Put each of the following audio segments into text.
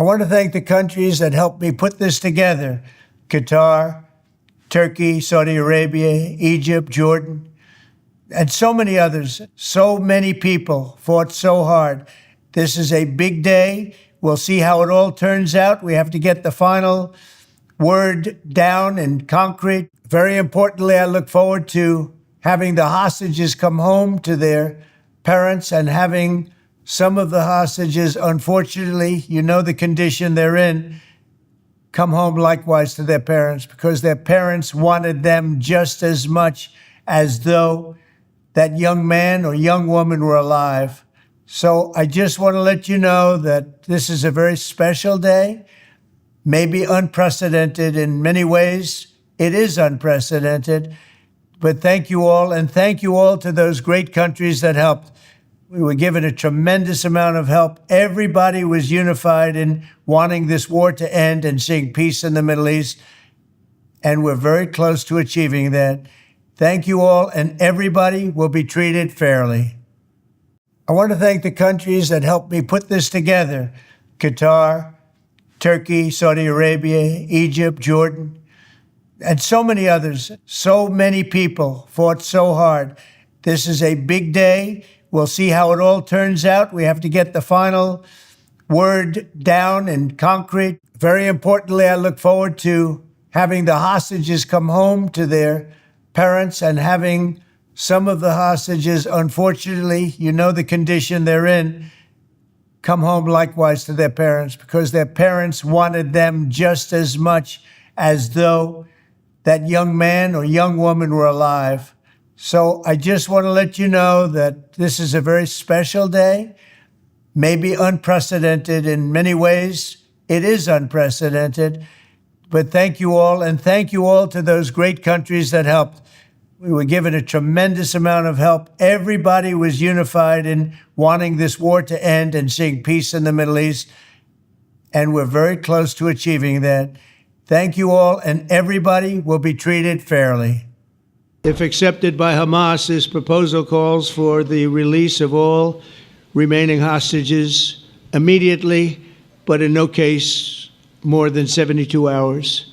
I want to thank the countries that helped me put this together: Qatar, Turkey, Saudi Arabia, Egypt, Jordan, and so many others. So many people fought so hard. This is a big day. We'll see how it all turns out. We have to get the final word down in concrete. Very importantly, I look forward to having the hostages come home to their parents and having some of the hostages, unfortunately, you know the condition they're in, come home likewise to their parents, because their parents wanted them just as much as though that young man or young woman were alive. So I just want to let you know that this is a very special day, maybe unprecedented in many ways. It is unprecedented, but thank you all, and thank you all to those great countries that helped. We were given a tremendous amount of help. Everybody was unified in wanting this war to end and seeing peace in the Middle East, and we're very close to achieving that. Thank you all, and everybody will be treated fairly. I want to thank the countries that helped me put this together: Qatar, Turkey, Saudi Arabia, Egypt, Jordan, and so many others. So many people fought so hard. This is a big day. We'll see how it all turns out. We have to get the final word down in concrete. Very importantly, I look forward to having the hostages come home to their parents and having some of the hostages, unfortunately, you know the condition they're in, come home likewise to their parents, because their parents wanted them just as much as though that young man or young woman were alive. So I just want to let you know that this is a very special day, maybe unprecedented in many ways. It is unprecedented, but thank you all, and thank you all to those great countries that helped. We were given a tremendous amount of help. Everybody was unified in wanting this war to end and seeing peace in the Middle East, and we're very close to achieving that. Thank you all, and everybody will be treated fairly. If accepted by Hamas, this proposal calls for the release of all remaining hostages immediately, but in no case more than 72 hours.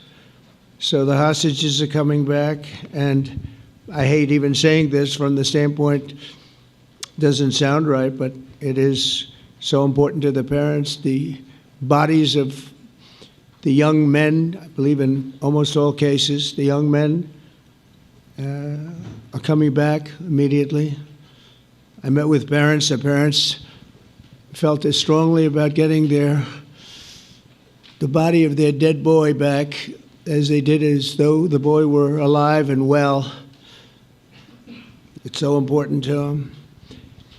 So the hostages are coming back, and I hate even saying this from the standpoint, doesn't sound right, but it is so important to the parents. The bodies of the young men, I believe in almost all cases, the young men are coming back immediately. I met with parents. The parents felt as strongly about getting the body of their dead boy back as they did as though the boy were alive and well. It's so important to them.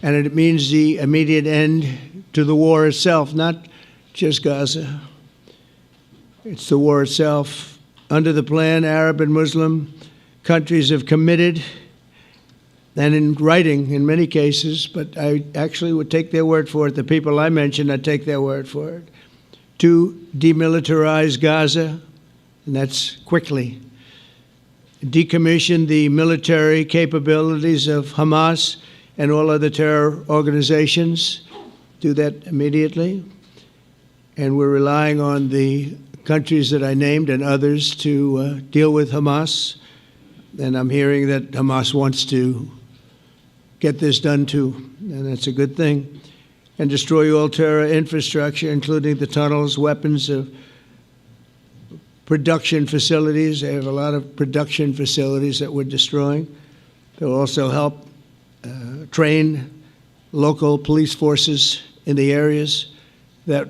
And it means the immediate end to the war itself, not just Gaza. It's the war itself. Under the plan, Arab and Muslim countries have committed, and in writing in many cases, but I actually would take their word for it. The people I mentioned, I'd take their word for it, to demilitarize Gaza, and that's quickly. Decommission the military capabilities of Hamas and all other terror organizations. Do that immediately. And we're relying on the countries that I named and others to deal with Hamas. And I'm hearing that Hamas wants to get this done too, and that's a good thing. And destroy all terror infrastructure, including the tunnels, weapons, production facilities. They have a lot of production facilities that we're destroying. They'll also help train local police forces in the areas that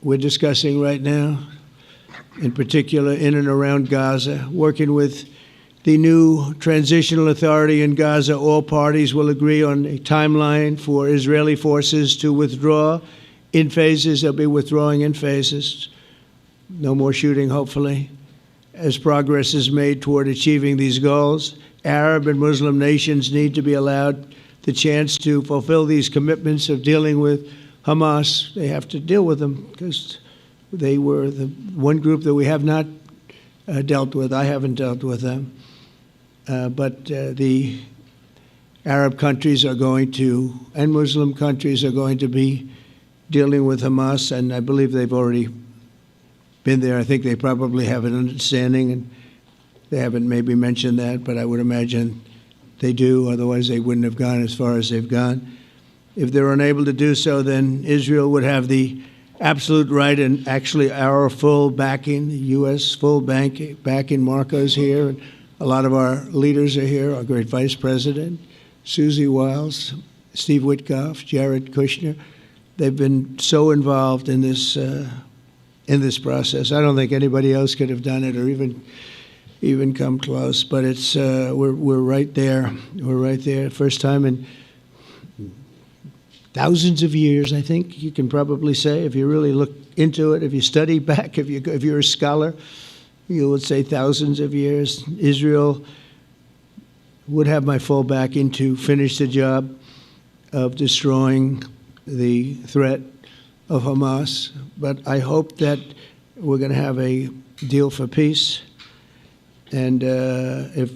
we're discussing right now, in particular in and around Gaza, working with the new transitional authority in Gaza. All parties will agree on a timeline for Israeli forces to withdraw in phases. They'll be withdrawing in phases. No more shooting, hopefully, as progress is made toward achieving these goals. Arab and Muslim nations need to be allowed the chance to fulfill these commitments of dealing with Hamas. They have to deal with them because they were the one group that we have not dealt with. I haven't dealt with them. But the Arab countries are going to, and Muslim countries are going to be dealing with Hamas, and I believe they've already been there. I think they probably have an understanding, and they haven't maybe mentioned that, but I would imagine they do. Otherwise, they wouldn't have gone as far as they've gone. If they're unable to do so, then Israel would have the absolute right and actually our full backing, the U.S. full backing. Marco's here, and a lot of our leaders are here, our great Vice President, Susie Wiles, Steve Witkoff, Jared Kushner. They've been so involved in this process. I don't think anybody else could have done it or even come close. But it's we're right there. We're right there. First time in thousands of years, I think you can probably say, if you really look into it, if you study back, if you're a scholar, you would say thousands of years. Israel would have my full backing to finish the job of destroying the threat of Hamas, but I hope that we're going to have a deal for peace. And if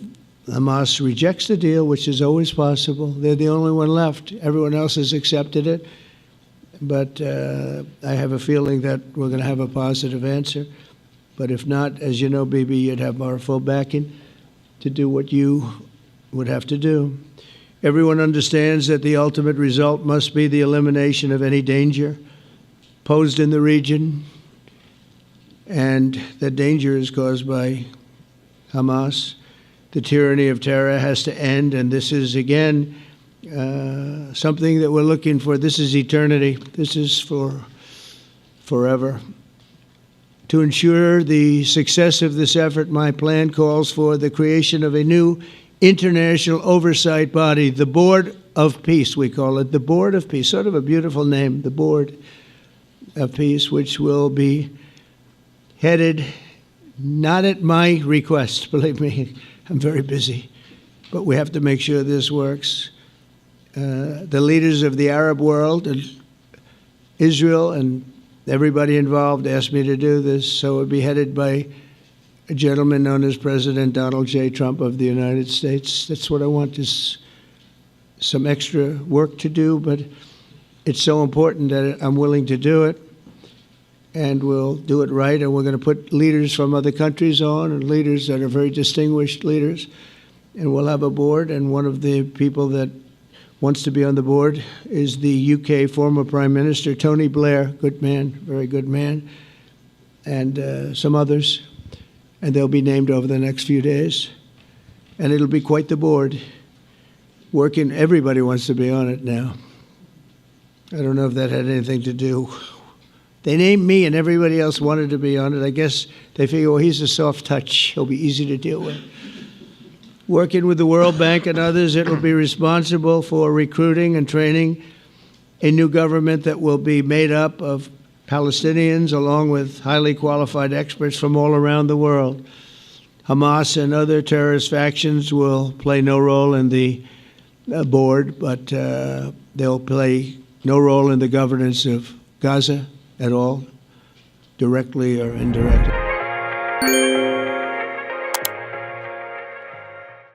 Hamas rejects the deal, which is always possible, they're the only one left. Everyone else has accepted it. But I have a feeling that we're going to have a positive answer. But if not, as you know, Bibi, you'd have our full backing to do what you would have to do. Everyone understands that the ultimate result must be the elimination of any danger posed in the region, and that danger is caused by Hamas. The tyranny of terror has to end, and this is, again, something that we're looking for. This is eternity. This is for forever. To ensure the success of this effort, my plan calls for the creation of a new international oversight body, the Board of Peace, we call it, the Board of Peace, sort of a beautiful name, the Board of Peace, which will be headed, not at my request, believe me, I'm very busy, but we have to make sure this works. The leaders of the Arab world and Israel and everybody involved asked me to do this, so it would be headed by a gentleman known as President Donald J. Trump of the United States. That's what I want, is some extra work to do, but it's so important that I'm willing to do it, and we'll do it right, and we're going to put leaders from other countries on, and leaders that are very distinguished leaders, and we'll have a board, and one of the people that wants to be on the board is the UK former Prime Minister, Tony Blair, good man, very good man, and some others. And they'll be named over the next few days. And it'll be quite the board. Working, everybody wants to be on it now. I don't know if that had anything to do. They named me and everybody else wanted to be on it. I guess they figure, well, he's a soft touch. He'll be easy to deal with. Working with the World Bank and others, it will be responsible for recruiting and training a new government that will be made up of Palestinians, along with highly qualified experts from all around the world. Hamas and other terrorist factions will play no role in the board, but they'll play no role in the governance of Gaza at all, directly or indirectly.